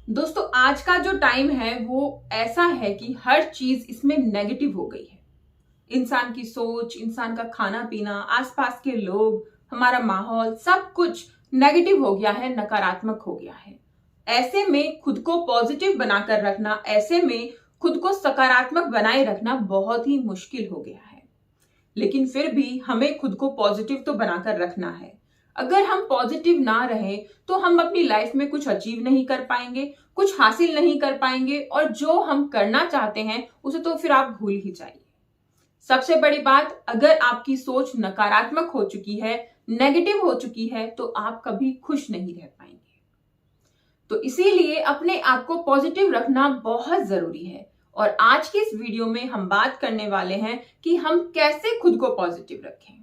दोस्तों, आज का जो टाइम है वो ऐसा है कि हर चीज इसमें नेगेटिव हो गई है। इंसान की सोच, इंसान का खाना पीना, आसपास के लोग, हमारा माहौल, सब कुछ नेगेटिव हो गया है, नकारात्मक हो गया है। ऐसे में खुद को पॉजिटिव बनाकर रखना, ऐसे में खुद को सकारात्मक बनाए रखना बहुत ही मुश्किल हो गया है। लेकिन फिर भी हमें खुद को पॉजिटिव तो बनाकर रखना है। अगर हम पॉजिटिव ना रहे तो हम अपनी लाइफ में कुछ अचीव नहीं कर पाएंगे, कुछ हासिल नहीं कर पाएंगे, और जो हम करना चाहते हैं उसे तो फिर आप भूल ही जाइए। सबसे बड़ी बात, अगर आपकी सोच नकारात्मक हो चुकी है, नेगेटिव हो चुकी है, तो आप कभी खुश नहीं रह पाएंगे। तो इसीलिए अपने आप को पॉजिटिव रखना बहुत जरूरी है। और आज की इस वीडियो में हम बात करने वाले हैं कि हम कैसे खुद को पॉजिटिव रखें।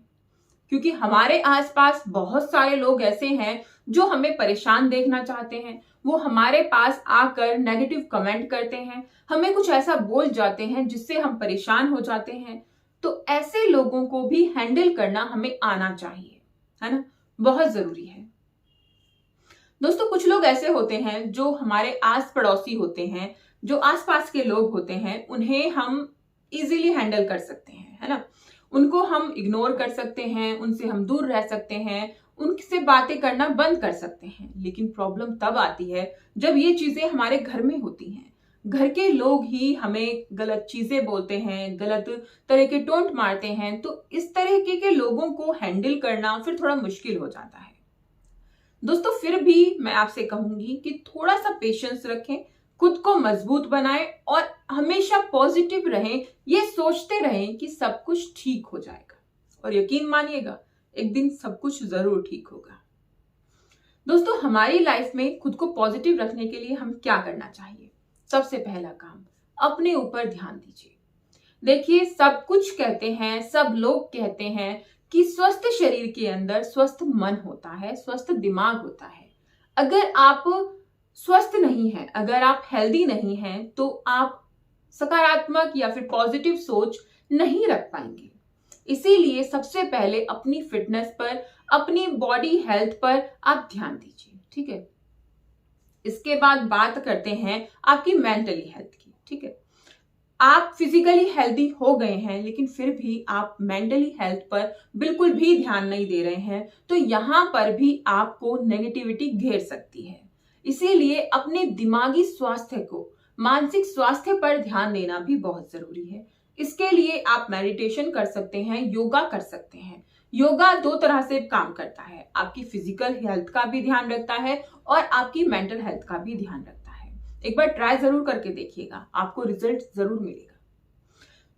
क्योंकि हमारे आसपास बहुत सारे लोग ऐसे हैं जो हमें परेशान देखना चाहते हैं। वो हमारे पास आकर नेगेटिव कमेंट करते हैं, हमें कुछ ऐसा बोल जाते हैं जिससे हम परेशान हो जाते हैं। तो ऐसे लोगों को भी हैंडल करना हमें आना चाहिए, है ना? बहुत जरूरी है। दोस्तों, कुछ लोग ऐसे होते हैं जो हमारे आस पड़ोसी होते हैं, जो आसपास के लोग होते हैं, उन्हें हम इजीली हैंडल कर सकते हैं, है ना? उनको हम इग्नोर कर सकते हैं, उनसे हम दूर रह सकते हैं, उनसे बातें करना बंद कर सकते हैं। लेकिन प्रॉब्लम तब आती है जब ये चीजें हमारे घर में होती हैं। घर के लोग ही हमें गलत चीजें बोलते हैं, गलत तरह के टोंट मारते हैं, तो इस तरह के लोगों को हैंडल करना फिर थोड़ा मुश्किल हो जाता है। दोस्तों, फिर भी मैं आपसे कहूंगी कि थोड़ा सा पेशेंस रखें, खुद को मजबूत बनाएं और हमेशा पॉजिटिव रहें। ये सोचते रहें कि सब कुछ ठीक हो जाएगा, और यकीन मानिएगा एक दिन सब कुछ जरूर ठीक होगा। दोस्तों, हमारी लाइफ में खुद को पॉजिटिव रखने के लिए हम क्या करना चाहिए? सबसे पहला काम, अपने ऊपर ध्यान दीजिए। देखिए, सब कुछ कहते हैं, सब लोग कहते हैं कि स्वस्थ शरीर के अंदर स्वस्थ मन होता है, स्वस्थ दिमाग होता है। अगर आप स्वस्थ नहीं हैं, अगर आप हेल्दी नहीं हैं, तो आप सकारात्मक या फिर पॉजिटिव सोच नहीं रख पाएंगे। इसीलिए सबसे पहले अपनी फिटनेस पर, अपनी बॉडी हेल्थ पर आप ध्यान दीजिए, ठीक है? इसके बाद बात करते हैं आपकी मेंटली हेल्थ की, ठीक है? आप फिजिकली हेल्दी हो गए हैं, लेकिन फिर भी आप मेंटली हेल्थ पर बिल्कुल भी ध्यान नहीं दे रहे हैं, तो यहां पर भी आपको नेगेटिविटी घेर सकती है। इसीलिए अपने दिमागी स्वास्थ्य को, मानसिक स्वास्थ्य पर ध्यान देना भी बहुत जरूरी है। इसके लिए आप मेडिटेशन कर सकते हैं, योगा कर सकते हैं। योगा दो तरह से काम करता है, आपकी फिजिकल हेल्थ का भी ध्यान रखता है और आपकी मेंटल हेल्थ का भी ध्यान रखता है। एक बार ट्राई जरूर करके देखिएगा, आपको रिजल्ट जरूर मिलेगा।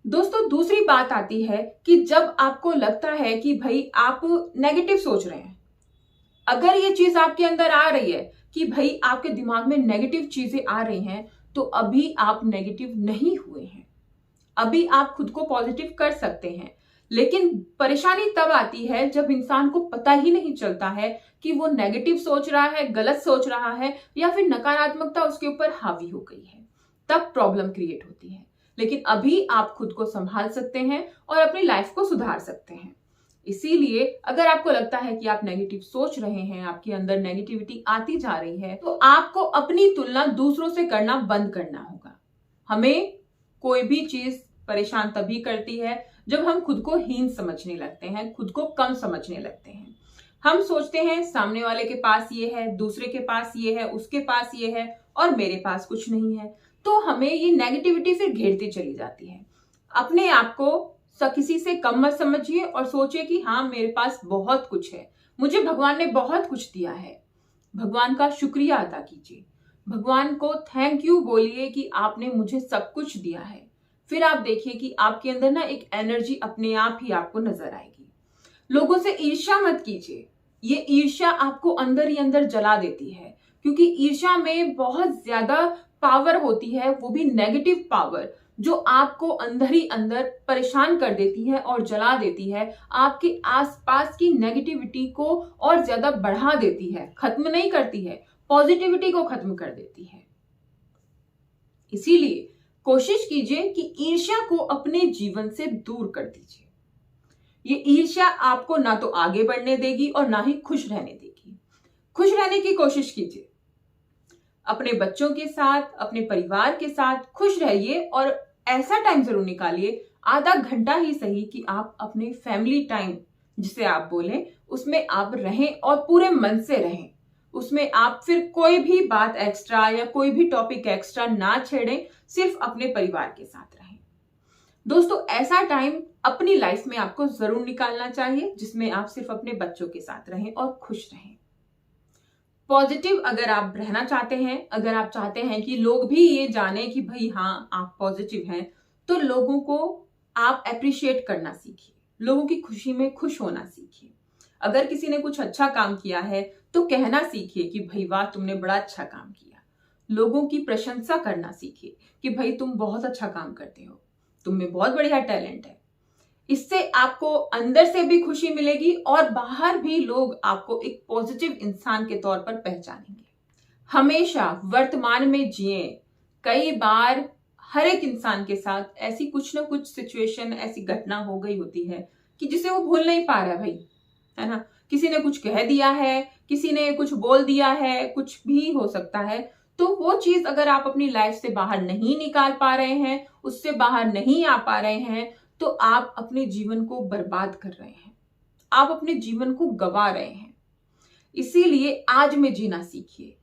दोस्तों, दूसरी बात आती है कि जब आपको लगता है कि भाई आप नेगेटिव सोच रहे हैं, अगर ये चीज आपके अंदर आ रही है कि भाई आपके दिमाग में नेगेटिव चीजें आ रही हैं, तो अभी आप नेगेटिव नहीं हुए हैं, अभी आप खुद को पॉजिटिव कर सकते हैं। लेकिन परेशानी तब आती है जब इंसान को पता ही नहीं चलता है कि वो नेगेटिव सोच रहा है, गलत सोच रहा है, या फिर नकारात्मकता उसके ऊपर हावी हो गई है। तब प्रॉब्लम क्रिएट होती है। लेकिन अभी आप खुद को संभाल सकते हैं और अपनी लाइफ को सुधार सकते हैं। इसीलिए अगर आपको लगता है कि आप नेगेटिव सोच रहे हैं, आपके अंदर नेगेटिविटी आती जा रही है, तो आपको अपनी तुलना दूसरों से करना बंद करना होगा। हमें कोई भी चीज परेशान तभी करती है जब हम खुद को हीन समझने लगते हैं, खुद को कम समझने लगते हैं। हम सोचते हैं सामने वाले के पास ये है, दूसरे के पास ये है, उसके पास ये है, और मेरे पास कुछ नहीं है। तो हमें ये नेगेटिविटी फिर घेरती चली जाती है। अपने आप को किसी से कम मत समझिए और सोचिए कि हाँ, मेरे पास बहुत कुछ है, मुझे भगवान ने बहुत कुछ दिया है। भगवान का शुक्रिया अदा कीजिए, भगवान को थैंक यू बोलिए कि आपने मुझे सब कुछ दिया है। फिर आप देखिए कि आपके अंदर ना एक एनर्जी अपने आप ही आपको नजर आएगी। लोगों से ईर्ष्या मत कीजिए, ये ईर्ष्या आपको अंदर ही अंदर जला देती है। क्योंकि ईर्ष्या में बहुत ज्यादा पावर होती है, वो भी नेगेटिव पावर, जो आपको अंदर ही अंदर परेशान कर देती है और जला देती है, आपके आसपास की नेगेटिविटी को और ज्यादा बढ़ा देती है, खत्म नहीं करती है, पॉजिटिविटी को खत्म कर देती है। इसीलिए कोशिश कीजिए कि ईर्ष्या को अपने जीवन से दूर कर दीजिए। ये ईर्ष्या आपको ना तो आगे बढ़ने देगी और ना ही खुश रहने देगी। खुश रहने की कोशिश कीजिए। अपने बच्चों के साथ, अपने परिवार के साथ खुश रहिए और ऐसा टाइम जरूर निकालिए, आधा घंटा ही सही, कि आप अपने फैमिली टाइम जिसे आप बोलें उसमें आप रहें और पूरे मन से रहें। उसमें आप फिर कोई भी बात एक्स्ट्रा या कोई भी टॉपिक एक्स्ट्रा ना छेड़ें, सिर्फ अपने परिवार के साथ रहें। दोस्तों, ऐसा टाइम अपनी लाइफ में आपको जरूर निकालना चाहिए जिसमें आप सिर्फ अपने बच्चों के साथ रहें और खुश रहें। पॉजिटिव अगर आप रहना चाहते हैं, अगर आप चाहते हैं कि लोग भी ये जाने कि भाई हाँ आप पॉजिटिव हैं, तो लोगों को आप अप्रिशिएट करना सीखिए, लोगों की खुशी में खुश होना सीखिए। अगर किसी ने कुछ अच्छा काम किया है तो कहना सीखिए कि भाई वाह तुमने बड़ा अच्छा काम किया। लोगों की प्रशंसा करना सीखिए कि भाई तुम बहुत अच्छा काम करते हो, तुम में बहुत बढ़िया टैलेंट है। इससे आपको अंदर से भी खुशी मिलेगी और बाहर भी लोग आपको एक पॉजिटिव इंसान के तौर पर पहचानेंगे। हमेशा वर्तमान में जिए। कई बार हर एक इंसान के साथ ऐसी कुछ ना कुछ सिचुएशन, ऐसी घटना हो गई होती है कि जिसे वो भूल नहीं पा रहा है भाई, है ना। किसी ने कुछ कह दिया है, किसी ने कुछ बोल दिया है, कुछ भी हो सकता है। तो वो चीज अगर आप अपनी लाइफ से बाहर नहीं निकाल पा रहे हैं, उससे बाहर नहीं आ पा रहे हैं, तो आप अपने जीवन को बर्बाद कर रहे हैं, आप अपने जीवन को गवा रहे हैं। इसीलिए आज में जीना सीखिए।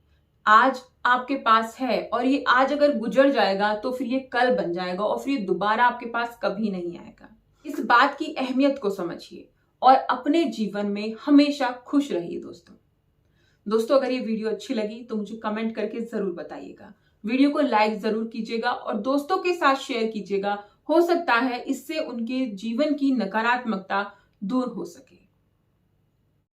आज आपके पास है और ये आज अगर गुजर जाएगा तो फिर ये कल बन जाएगा और फिर ये दोबारा आपके पास कभी नहीं आएगा। इस बात की अहमियत को समझिए और अपने जीवन में हमेशा खुश रहिए। दोस्तों, अगर ये वीडियो अच्छी लगी तो मुझे कमेंट करके जरूर बताइएगा। वीडियो को लाइक जरूर कीजिएगा और दोस्तों के साथ शेयर कीजिएगा। हो सकता है इससे उनके जीवन की नकारात्मकता दूर हो सके।